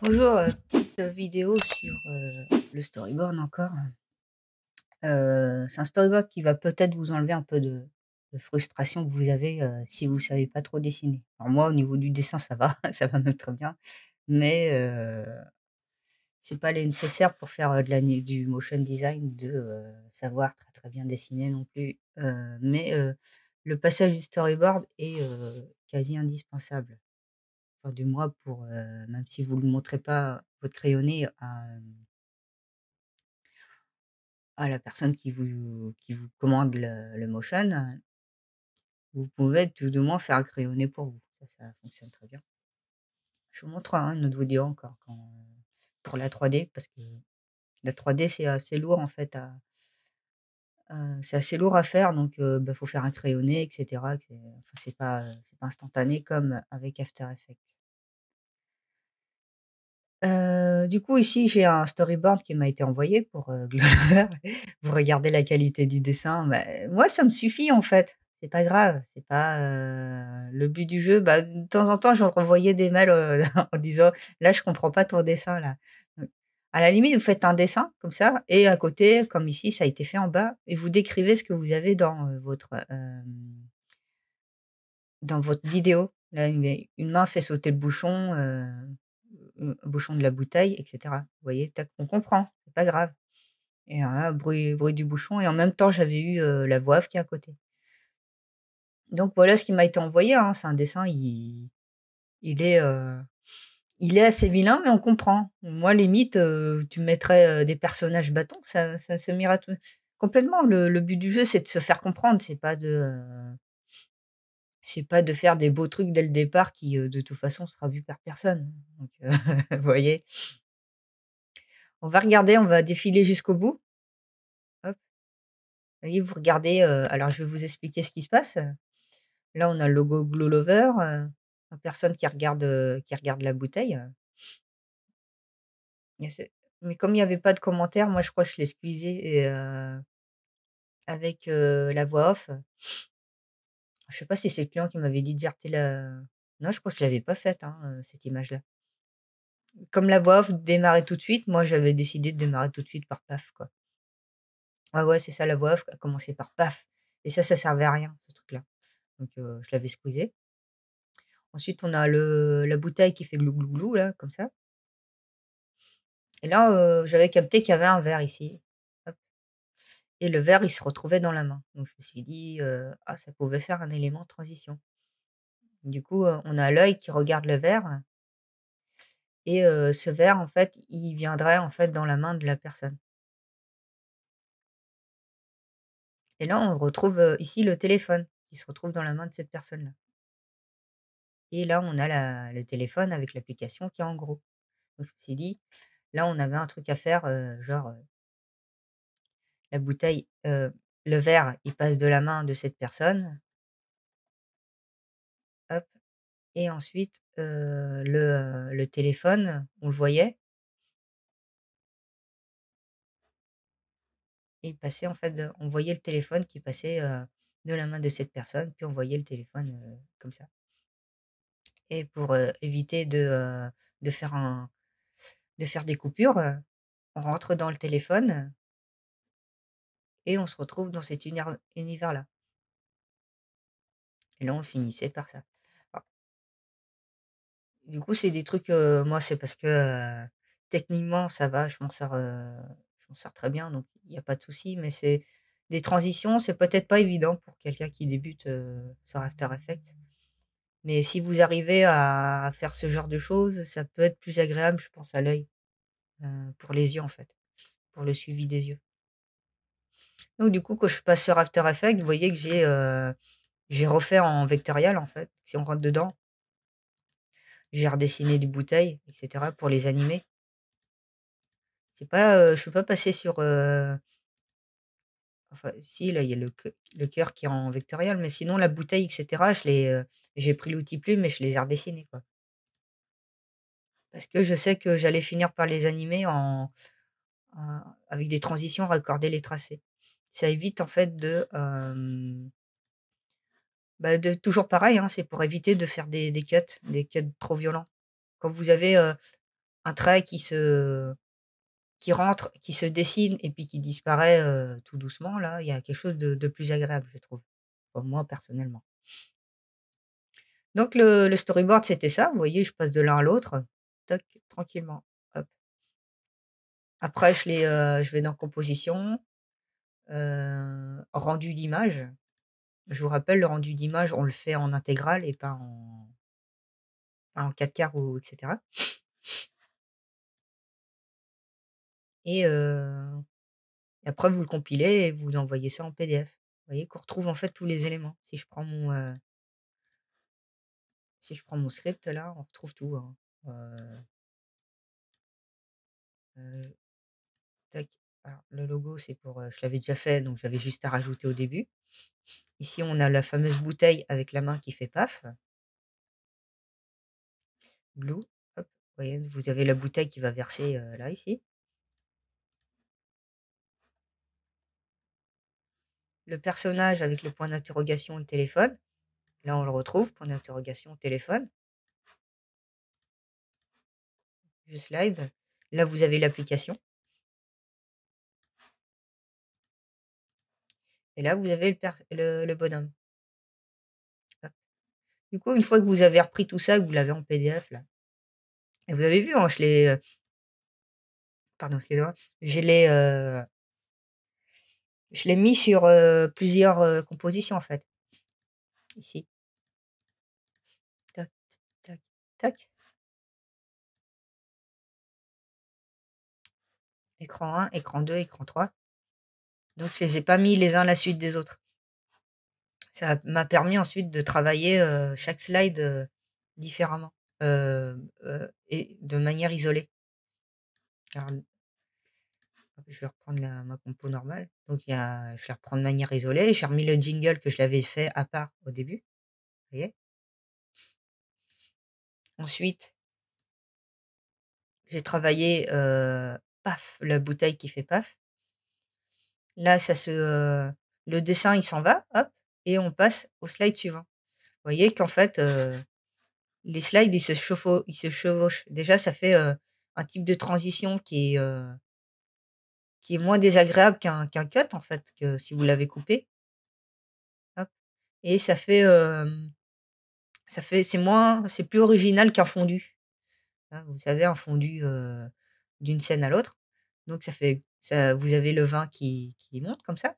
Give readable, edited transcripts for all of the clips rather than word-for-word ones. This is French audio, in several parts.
Bonjour, petite vidéo sur, le storyboard encore. C'est un storyboard qui va peut-être vous enlever un peu de frustration que vous avez, si vous savez pas trop dessiner. Alors moi, au niveau du dessin, ça va, ça va même très bien, mais c'est pas nécessaire pour faire, de la nu du motion design de, savoir très, très bien dessiner non plus. Mais le passage du storyboard est, quasi indispensable. Enfin, du moins pour, même si vous ne le montrez pas votre crayonné à la personne qui vous commande le motion, vous pouvez tout du moins faire un crayonné pour vous. Ça fonctionne très bien. Je vous montrerai, une autre vidéo encore pour la 3D parce que la 3D c'est assez lourd en fait c'est assez lourd à faire donc faut faire un crayonné et cetera, que c'est pas instantané comme avec After Effects. Du coup, ici, j'ai un storyboard qui m'a été envoyé pour, Glover. Vous regardez la qualité du dessin, bah, moi, ça me suffit, en fait. C'est pas grave, c'est pas, le but du jeu. Bah, de temps en temps, je renvoyais des mails, en disant: «Là, je comprends pas ton dessin, là». Donc, à la limite, vous faites un dessin comme ça et à côté, comme ici, ça a été fait en bas et vous décrivez ce que vous avez dans votre vidéo. Là, une main fait sauter le bouchon, bouchon de la bouteille et cetera. Vous voyez? Tac, on comprend, c'est pas grave et bruit du bouchon et en même temps, j'avais eu, la voix off qui est à côté. Donc voilà ce qui m'a été envoyé, hein. C'est un dessin, il est, heu, il est assez vilain, mais on comprend. Moi, limite, tu mettrais, des personnages bâtons, ça m'irait tout complètement. Le but du jeu, c'est de se faire comprendre, c'est pas de faire des beaux trucs dès le départ qui, de toute façon, sera vu par personne. Donc vous voyez? On va regarder, on va défiler jusqu'au bout. Hop, voyez, vous regardez, alors je vais vous expliquer ce qui se passe. Là, on a le logo Glow Lover, la personne qui regarde la bouteille, et c'est mais comme il y avait pas de commentaires, moi je crois que je l'ai squeezé et avec, la voix off. Je sais pas si c'est le client qui m'avait dit de jarter la non, je crois que je l'avais pas faite, hein, cette image-là. Comme la voix off démarrait tout de suite, moi j'avais décidé de démarrer tout de suite par paf, quoi. Ouais, ouais, c'est ça, la voix off a commencé par paf et ça servait à rien ce truc-là. Donc je l'avais squeezé. Ensuite, on a le la bouteille qui fait glou glou glou là, comme ça et là, j'avais capté qu'il y avait un verre ici. Hop et le verre, il se retrouvait dans la main. Donc je me suis dit, «Ah, ça pouvait faire un élément de transition». Du coup, on a l'œil qui regarde le verre et ce verre, en fait, il viendrait, en fait, dans la main de la personne et là, on retrouve, ici le téléphone qui se retrouve dans la main de cette personne-là et là, on a le téléphone avec l'application qui est en gros. Donc je me suis dit: «Là, on avait un truc à faire, genre, la bouteille, le verre, il passe de la main de cette personne, hop et ensuite, le téléphone, on le voyait et il passait en fait on voyait le téléphone qui passait, de la main de cette personne, puis on voyait le téléphone, comme ça et pour, éviter de faire de faire des coupures, on rentre dans le téléphone et on se retrouve dans cet univers-là et là, on finissait par ça. Du coup, c'est des trucs, moi, c'est parce que, techniquement, ça va, je m'en sors très bien, donc il y a pas de souci, mais c'est des transitions, c'est peut-être pas évident pour quelqu'un qui débute, sur After Effects. Mais si vous arrivez à faire ce genre de choses, ça peut être plus agréable, je pense, à l'œil, pour les yeux, en fait, pour le suivi des yeux. Donc du coup, quand je passe sur After Effects, vous voyez que j'ai refait en vectoriel, en fait. Si on rentre dedans, j'ai redessiné des bouteilles et cetera pour les animer. C'est pas, je suis pas passée sur, enfin si là, il y a le cœur qui est en vectoriel, mais sinon la bouteille et cetera, j'ai pris l'outil plume et je les ai redessinés, quoi. Parce que je sais que j'allais finir par les animer avec des transitions, raccorder les tracés. Ça évite en fait de toujours pareil, hein, c'est pour éviter de faire des cuts trop violents. Quand vous avez, un trait qui rentre, qui se dessine et puis qui disparaît tout doucement, là, il y a quelque chose de plus agréable, je trouve. Pour moi, personnellement. Donc le storyboard, c'était ça. Vous voyez, je passe de l'un à l'autre, tac, tranquillement. Hop. Après, je vais dans composition, rendu d'image. Je vous rappelle, le rendu d'image, on le fait en intégrale et pas en 4K ou etc. Et après, vous le compilez et vous envoyez ça en PDF. Vous voyez qu'on retrouve en fait tous les éléments. Si je prends mon script là, on retrouve tout, hein. Heu, tac. Alors le logo, c'est pour, je l'avais déjà fait, donc j'avais juste à rajouter au début. Ici, on a la fameuse bouteille avec la main qui fait paf, glue, hop. Vous voyez, vous avez la bouteille qui va verser, là, ici. Le personnage avec le point d'interrogation, le téléphone. Là, on le retrouve, point d'interrogation, téléphone. Je slide. Là, vous avez l'application. Et là, vous avez le bonhomme. Hop. Du coup, une fois que vous avez repris tout ça, que vous l'avez en PDF là, et vous avez vu, hein, pardon, excusez-moi, je l'ai mis sur, plusieurs, compositions en fait. Ici. Tac, tac, tac. Écran 1, écran 2, écran 3. Donc je les ai pas mis les uns à la suite des autres. Ça m'a permis ensuite de travailler, chaque slide, différemment, et de manière isolée. Alors, je vais reprendre ma compo normale. Donc je vais reprendre de manière isolée. J'ai remis le jingle que je l'avais fait à part au début. Vous voyez? Ensuite, j'ai travaillé, paf, la bouteille qui fait paf. Là, le dessin, il s'en va, hop, et on passe au slide suivant. Vous voyez qu'en fait, les slides, ils se chevauchent. Déjà, ça fait, un type de transition qui est moins désagréable qu'un cut, en fait, que si vous l'avez coupé. Hop, et c'est plus original qu'un fondu. Hein, vous savez, un fondu, d'une scène à l'autre. Donc vous avez le vin qui monte comme ça.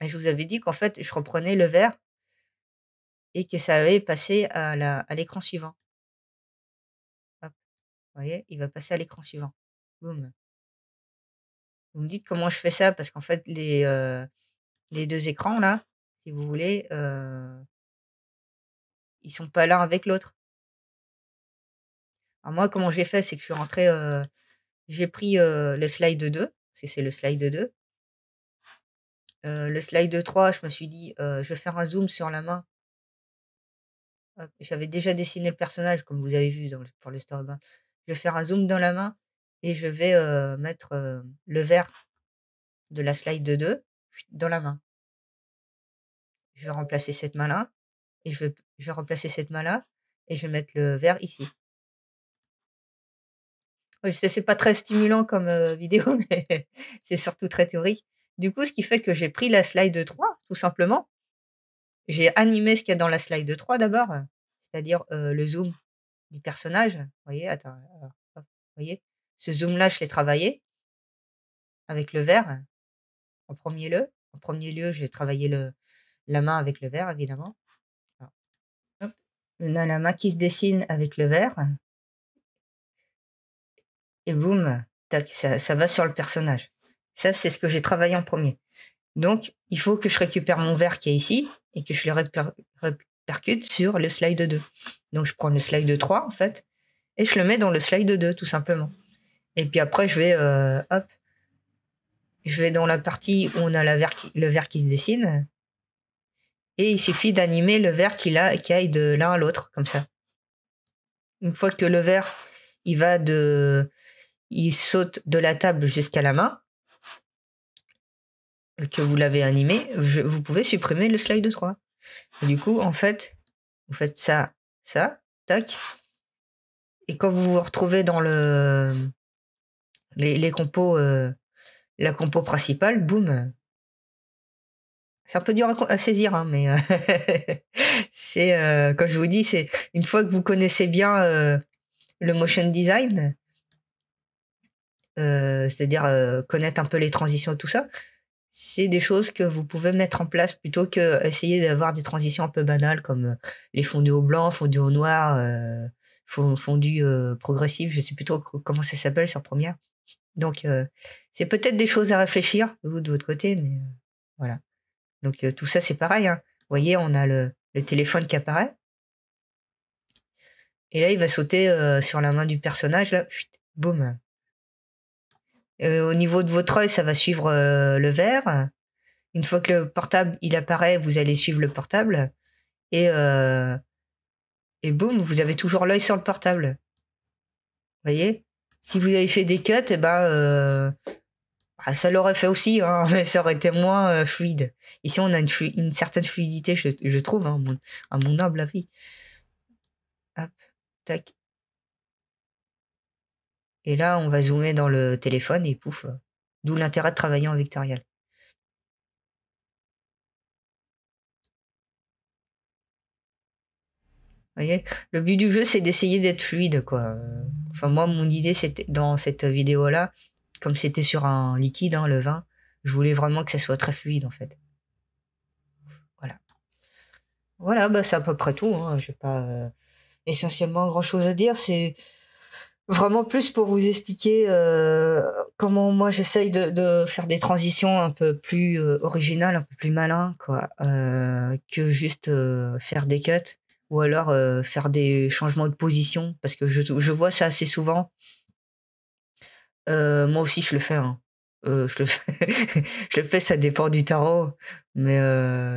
Et je vous avais dit qu'en fait, je reprenais le verre et que ça allait passer à l'écran suivant. Hop, vous voyez? Il va passer à l'écran suivant. Boum. Vous me dites comment je fais ça? Parce qu'en fait, les 2 écrans là, si vous voulez, ils sont pas l'un avec l'autre. Alors moi, comment j'ai fait? C'est que je suis rentrée, j'ai pris, le slide 2, c'est le slide 2. Le slide 3, je me suis dit, «Je vais faire un zoom sur la main». Hop, j'avais déjà dessiné le personnage comme vous avez vu pour le storyboard. Je vais faire un zoom dans la main et je vais, mettre, le vert de la slide 2 dans la main. Je vais remplacer cette main-là et je vais remplacer cette main-là et je vais mettre le vert ici. Oui, je sais, c'est pas très stimulant comme, vidéo, mais c'est surtout très théorique. Du coup, ce qui fait que j'ai pris la slide 3, tout simplement. J'ai animé ce qu'il y a dans la slide 3 d'abord, c'est-à-dire, le zoom du personnage. Vous voyez? Attends, alors, hop, vous voyez? Ce zoom-là, je l'ai travaillé avec le vert en premier lieu, j'ai travaillé la main avec le vert, évidemment. Alors, hop, on a la main qui se dessine avec le vert et boum, tac, ça va sur le personnage. Ça, c'est ce que j'ai travaillé en premier. Donc, il faut que je récupère mon vert qui est ici et que je le répercute sur le slide 2. Donc, je prends le slide 3, en fait, et je le mets dans le slide 2, tout simplement. Et puis après, je vais dans la partie où on a le vert qui se dessine. Et il suffit d'animer le vert qui aille de l'un à l'autre, comme ça. Une fois que le vert, il saute de la table jusqu'à la main, que vous l'avez animé, vous pouvez supprimer le slide 3. Et du coup, en fait, vous faites ça, tac. Et quand vous vous retrouvez dans les compos, la compo principale, boum. C'est un peu dur à saisir, hein, mais c'est comme je vous dis, c'est une fois que vous connaissez bien le motion design, c'est-à-dire connaître un peu les transitions et tout ça, c'est des choses que vous pouvez mettre en place plutôt que essayer d'avoir des transitions un peu banales comme les fondus au blanc, fondus au noir, fondus progressifs, je sais plutôt comment ça s'appelle sur Premiere. Donc c'est peut-être des choses à réfléchir vous de votre côté, mais voilà. Donc tout ça c'est pareil, hein. Vous voyez, on a le téléphone qui apparaît et là il va sauter sur la main du personnage là, chut, boum. Au niveau de votre œil, ça va suivre le vert. Une fois que le portable il apparaît, vous allez suivre le portable et boum, vous avez toujours l'œil sur le portable. Vous voyez? Si vous avez fait des cuts, eh ben ça l'aurait fait aussi, hein, mais ça aurait été moins fluide. Ici, on a une certaine fluidité, je trouve, hein, à mon humble avis. Hop, tac. Et là, on va zoomer dans le téléphone et pouf. D'où l'intérêt de travailler en vectoriel. Vous voyez, le but du jeu, c'est d'essayer d'être fluide, quoi. Enfin, moi, mon idée, c'était dans cette vidéo-là, comme c'était sur un liquide, hein, le vin, je voulais vraiment que ça soit très fluide, en fait. Voilà. Voilà, bah, c'est à peu près tout, hein. J'ai pas essentiellement grand-chose à dire. C'est vraiment plus pour vous expliquer comment moi j'essaye de faire des transitions un peu plus originales, un peu plus malin, quoi, que juste faire des cuts ou alors faire des changements de position, parce que je vois ça assez souvent. Moi aussi je le fais, hein. Je le fais, je le fais, ça dépend du tarot, mais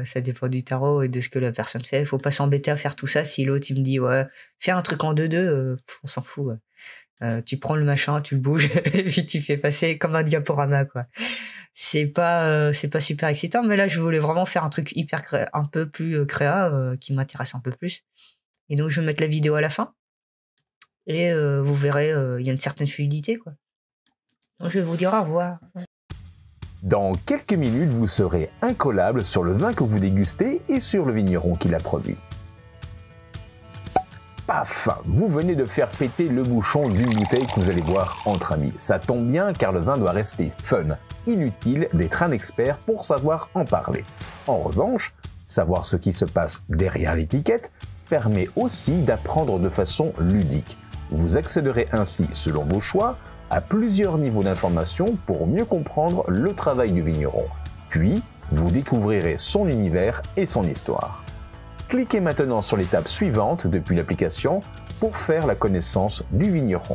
ça dépend du tarot et de ce que la personne fait. Faut pas s'embêter à faire tout ça si l'autre il me dit ouais, fais un truc en 2-2, on s'en fout. Ouais. Tu prends le machin, tu le bouges et puis tu fais passer comme un diaporama, quoi. C'est pas super excitant, mais là je voulais vraiment faire un truc hyper un peu plus créa qui m'intéresse un peu plus. Et donc je vais mettre la vidéo à la fin et vous verrez, il y a une certaine fluidité, quoi. Donc je vais vous dire au revoir. Dans quelques minutes, vous serez incollable sur le vin que vous dégustez et sur le vigneron qui l'a produit. Paf! Vous venez de faire péter le bouchon d'une bouteille que vous allez boire entre amis. Ça tombe bien car le vin doit rester fun. Inutile d'être un expert pour savoir en parler. En revanche, savoir ce qui se passe derrière l'étiquette permet aussi d'apprendre de façon ludique. Vous accéderez ainsi, selon vos choix, à plusieurs niveaux d'information pour mieux comprendre le travail du vigneron. Puis, vous découvrirez son univers et son histoire. Cliquez maintenant sur l'étape suivante depuis l'application pour faire la connaissance du vigneron.